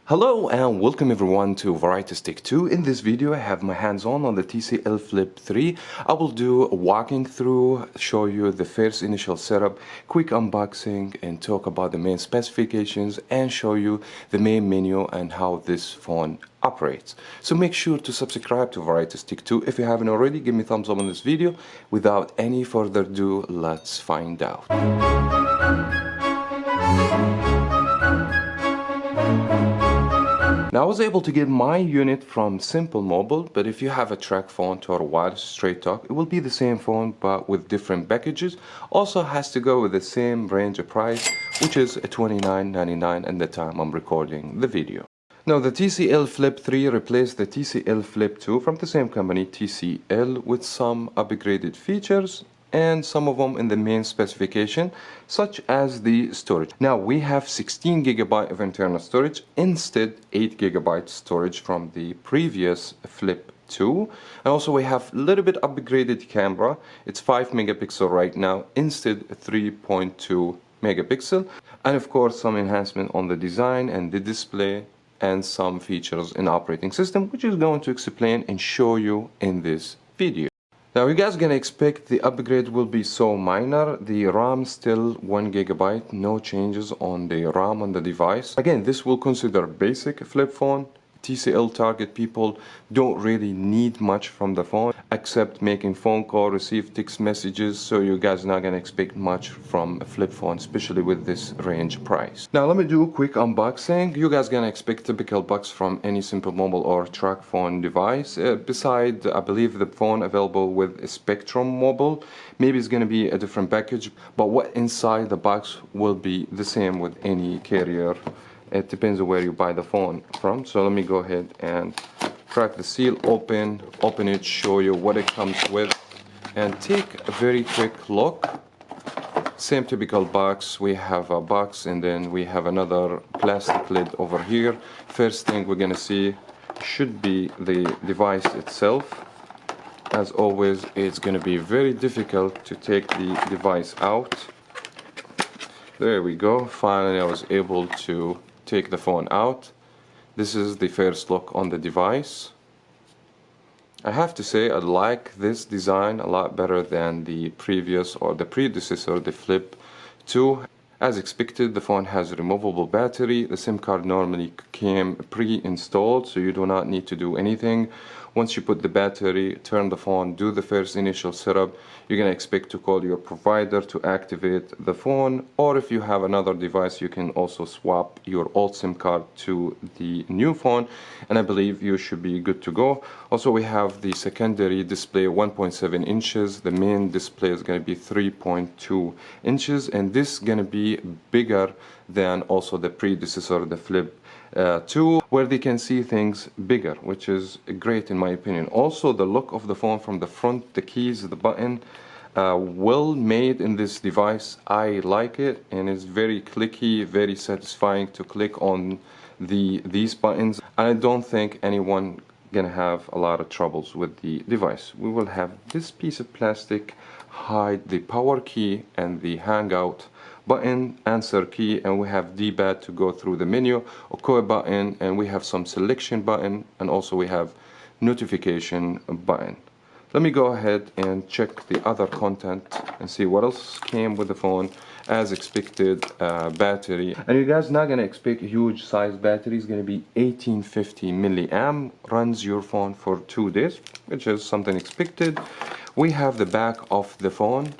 Hello and welcome everyone to Variety Stick 2. In this video I have my hands on the TCL Flip 3. I will do a walking through, show you the first initial setup, quick unboxing and talk about the main specifications and show you the main menu and how this phone operates. So make sure to subscribe to Variety Stick 2 if you haven't already. Give me a thumbs up on this video. Without any further ado, let's find out. Now I was able to get my unit from Simple Mobile, but if you have a Tracfone or a wireless straight talk, it will be the same phone but with different packages. Also has to go with the same range of price, which is $29.99 at the time I'm recording the video. Now the TCL Flip 3 replaced the TCL Flip 2 from the same company TCL with some upgraded features and some of them in the main specification, such as the storage. Now we have 16 GB of internal storage instead 8 GB storage from the previous Flip 2. And also we have a little bit upgraded camera. It's 5 megapixel right now instead 3.2 megapixel, and of course some enhancement on the design and the display and some features in operating system, which is going to explain and show you in this video. Now you guys gonna expect the upgrade will be so minor. The RAM still 1 GB, no changes on the RAM on the device. Again, this will consider basic flip phone. TCL target people don't really need much from the phone except making phone call, receive text messages, so you guys not gonna expect much from a flip phone, especially with this range price. Now let me do a quick unboxing. You guys gonna expect typical box from any Simple Mobile or Tracfone device. Beside, I believe the phone available with a Spectrum Mobile, maybe it's gonna be a different package, but what inside the box will be the same with any carrier. It depends on where you buy the phone from. So let me go ahead and crack the seal open it, show you what it comes with, and take a very quick look. Same typical box. We have a box and then we have another plastic lid over here. First thing we're gonna see should be the device itself. As always, it's gonna be very difficult to take the device out. There we go. Finally I was able to take the phone out. This is the first look on the device. I have to say I like this design a lot better than the previous or the predecessor, the Flip 2. As expected, the phone has a removable battery. The SIM card normally came pre-installed, so you do not need to do anything. Once you put the battery, turn the phone, do the first initial setup, you're going to expect to call your provider to activate the phone, or if you have another device you can also swap your old SIM card to the new phone, and I believe you should be good to go. Also we have the secondary display 1.7 inches. The main display is going to be 3.2 inches, and this is going to be bigger than also the predecessor, the Flip 2, where they can see things bigger, which is great in my opinion. Also the look of the phone from the front, the keys, the button, well made in this device. I like it, and it's very clicky, very satisfying to click on these buttons. I don't think anyone gonna have a lot of troubles with the device. We will have this piece of plastic hide the power key and the hangout button, answer key, and we have D-pad to go through the menu, OK button, and we have some selection button, and also we have notification button. Let me go ahead and check the other content and see what else came with the phone. As expected, battery, and you guys not gonna expect huge size battery. It's gonna be 1850 milliamp, runs your phone for 2 days, which is something expected. We have the back of the phone,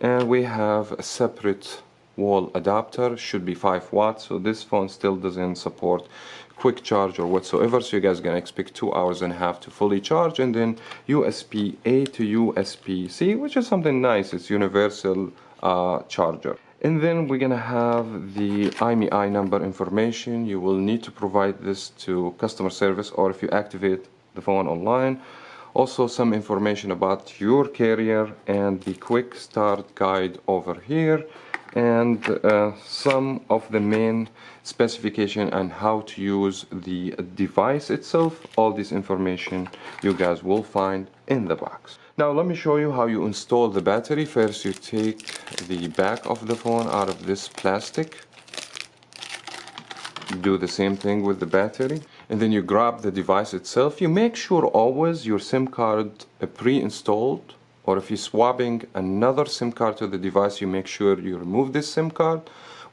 and we have a separate wall adapter, should be 5 watts, so this phone still doesn't support quick charge or whatsoever, so you guys gonna expect 2.5 hours to fully charge. And then USB-A to USB-C, which is something nice. It's universal charger. And then we're gonna have the IMEI number information. You will need to provide this to customer service or if you activate the phone online. Also some information about your carrier and the quick start guide over here, and some of the main specification and how to use the device itself. All this information you guys will find in the box. Now let me show you how you install the battery. First you take the back of the phone out of this plastic, do the same thing with the battery, and then you grab the device itself. You make sure always your SIM card pre-installed, or if you're swapping another SIM card to the device, you make sure you remove this SIM card,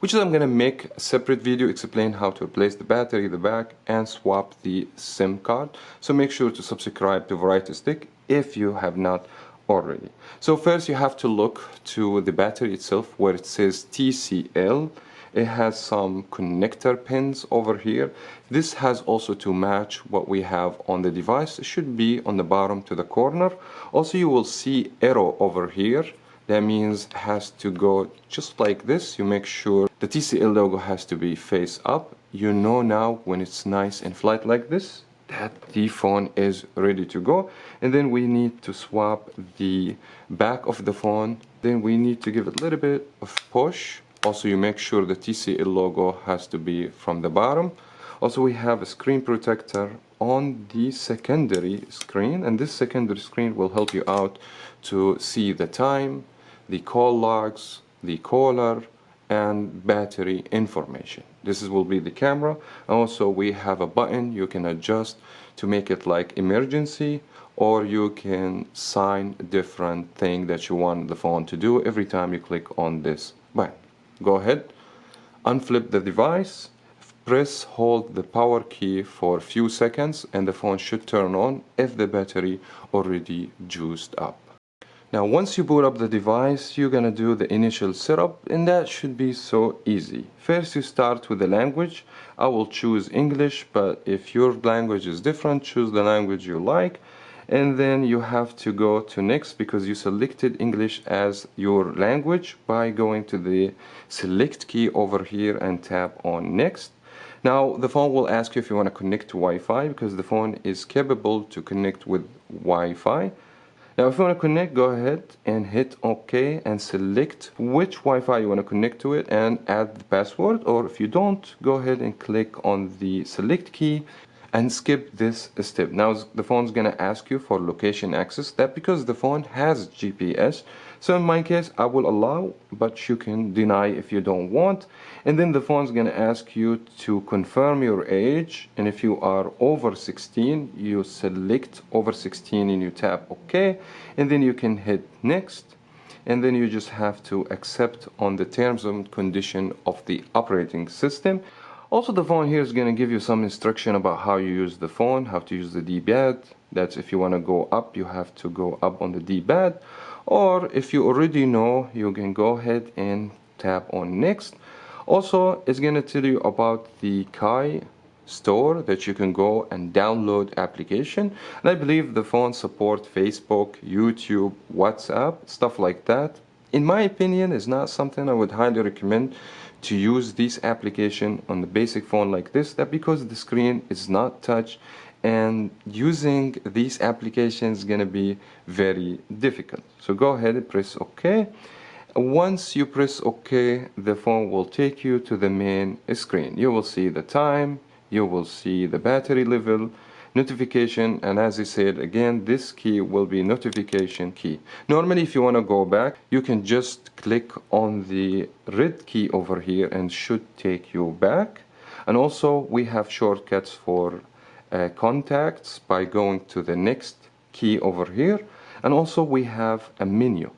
which is I'm gonna make a separate video explain how to replace the battery, the back, and swap the SIM card. So make sure to subscribe to Variety Stick if you have not already. So first you have to look to the battery itself where it says TCL. It has some connector pins over here. This has also to match what we have on the device. It should be on the bottom to the corner. Also you will see arrow over here. That means it has to go just like this. You make sure the TCL logo has to be face up. You know now when it's nice and flat like this that the phone is ready to go. And then we need to swap the back of the phone. Then we need to give it a little bit of push. Also you make sure the TCL logo has to be from the bottom. Also we have a screen protector on the secondary screen, and this secondary screen will help you out to see the time, the call logs, the caller, and battery information. This will be the camera. Also we have a button you can adjust to make it like emergency, or you can sign a different thing that you want the phone to do every time you click on this button. Go ahead, unflip the device, press hold the power key for a few seconds, and the phone should turn on if the battery already juiced up. Now once you boot up the device, you're gonna do the initial setup, and that should be so easy. First you start with the language. I will choose English, but if your language is different, choose the language you like. And then you have to go to next because you selected English as your language by going to the select key over here and tap on next. Now the phone will ask you if you want to connect to Wi-Fi because the phone is capable to connect with Wi-Fi. Now if you want to connect, go ahead and hit OK and select which Wi-Fi you want to connect to it and add the password, or if you don't, go ahead and click on the select key and skip this step. Now the phone's gonna ask you for location access. That because the phone has GPS. So in my case I will allow, but you can deny if you don't want. And then the phone's gonna ask you to confirm your age, and if you are over 16 you select over 16 and you tap OK, and then you can hit next, and then you just have to accept on the terms and condition of the operating system. Also the phone here is going to give you some instruction about how you use the phone, how to use the D-pad. That's if you want to go up, you have to go up on the D-pad, or if you already know, you can go ahead and tap on next. Also it's going to tell you about the Kai store that you can go and download application, and I believe the phone supports Facebook, YouTube, WhatsApp, stuff like that. In my opinion, it's not something I would highly recommend to use this application on the basic phone like this, that because the screen is not touch, and using these applications is gonna be very difficult. So go ahead and press OK. Once you press OK, the phone will take you to the main screen. You will see the time, you will see the battery level, notification, and as I said again, this key will be notification key. Normally if you want to go back, you can just click on the red key over here and should take you back. And also we have shortcuts for contacts by going to the next key over here, and also we have a menu,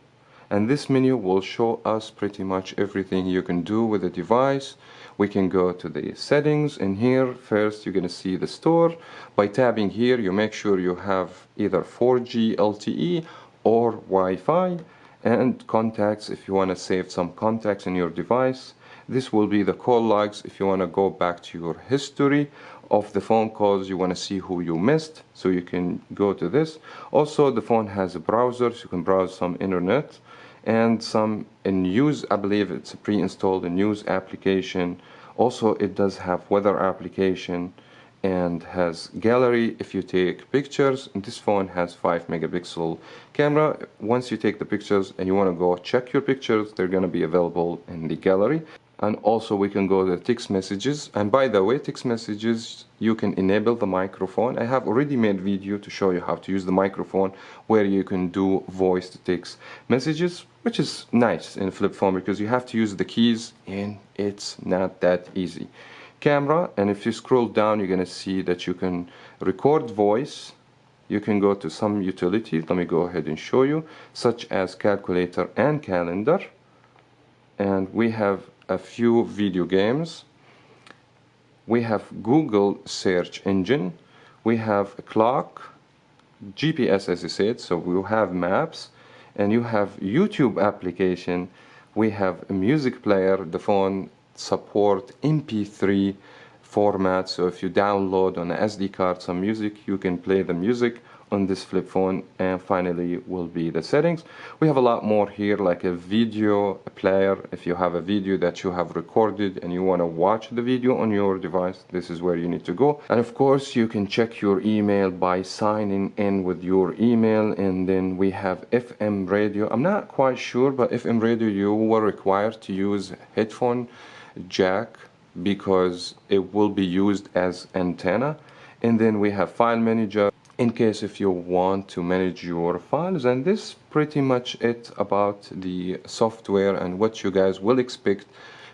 and this menu will show us pretty much everything you can do with the device. We can go to the settings, and here first you're going to see the store. By tapping here you make sure you have either 4G LTE or Wi-Fi, and contacts if you want to save some contacts in your device. This will be the call logs if you want to go back to your history of the phone calls, you want to see who you missed, so you can go to this. Also the phone has a browser, so you can browse some internet and some news. I believe it's a pre-installed news application. Also it does have weather application and has gallery if you take pictures, and this phone has 5 megapixel camera. Once you take the pictures and you want to go check your pictures, they're going to be available in the gallery. And also we can go to text messages, and by the way, text messages you can enable the microphone. I have already made video to show you how to use the microphone where you can do voice to text messages, which is nice in flip phone because you have to use the keys and it's not that easy. camera, and if you scroll down you're gonna see that you can record voice. You can go to some utilities. Let me go ahead and show you, such as calculator and calendar. And we have a few video games. We have Google search engine. We have a clock, GPS as I said, so we'll have maps, and you have YouTube application. We have a music player. The phone support MP3 format, so if you download on an SD card some music, you can play the music on this flip phone. And finally will be the settings. We have a lot more here, like a video player. If you have a video that you have recorded and you want to watch the video on your device, this is where you need to go. And of course you can check your email by signing in with your email. And then we have FM radio. I'm not quite sure, but FM radio you were required to use headphone jack because it will be used as antenna. And then we have file manager in case if you want to manage your files. And this pretty much it about the software and what you guys will expect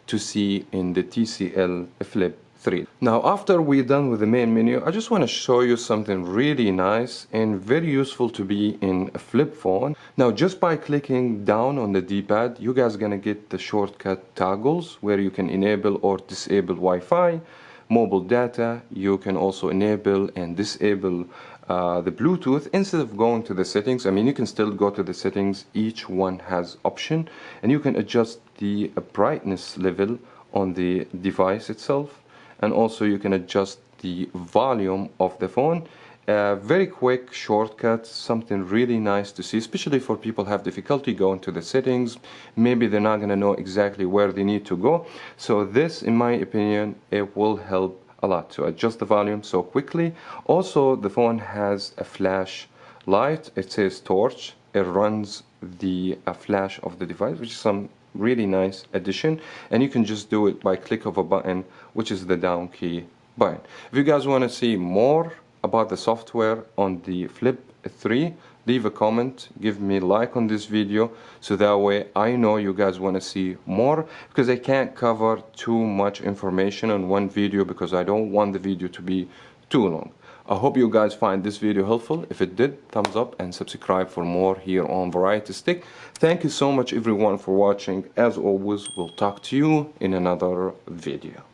to see in the TCL Flip 3. Now after we're done with the main menu, I just want to show you something really nice and very useful to be in a flip phone. Now just by clicking down on the D-pad, you guys gonna get the shortcut toggles where you can enable or disable Wi-Fi, mobile data. You can also enable and disable the Bluetooth instead of going to the settings. I mean, you can still go to the settings. Each one has option, and you can adjust the brightness level on the device itself, and also you can adjust the volume of the phone. Very quick shortcut, something really nice to see, especially for people who have difficulty going to the settings. Maybe they're not going to know exactly where they need to go. So this, in my opinion, it will help a lot to adjust the volume so quickly. Also, the phone has a flash light. It says torch. It runs the flash of the device, which is some really nice addition. And you can just do it by click of a button, which is the down key button. If you guys want to see more about the software on the Flip 3, leave a comment, give me a like on this video, so that way I know you guys want to see more, because I can't cover too much information on one video because I don't want the video to be too long. I hope you guys find this video helpful. If it did, thumbs up and subscribe for more here on Variety Stick. Thank you so much everyone for watching. As always, we'll talk to you in another video.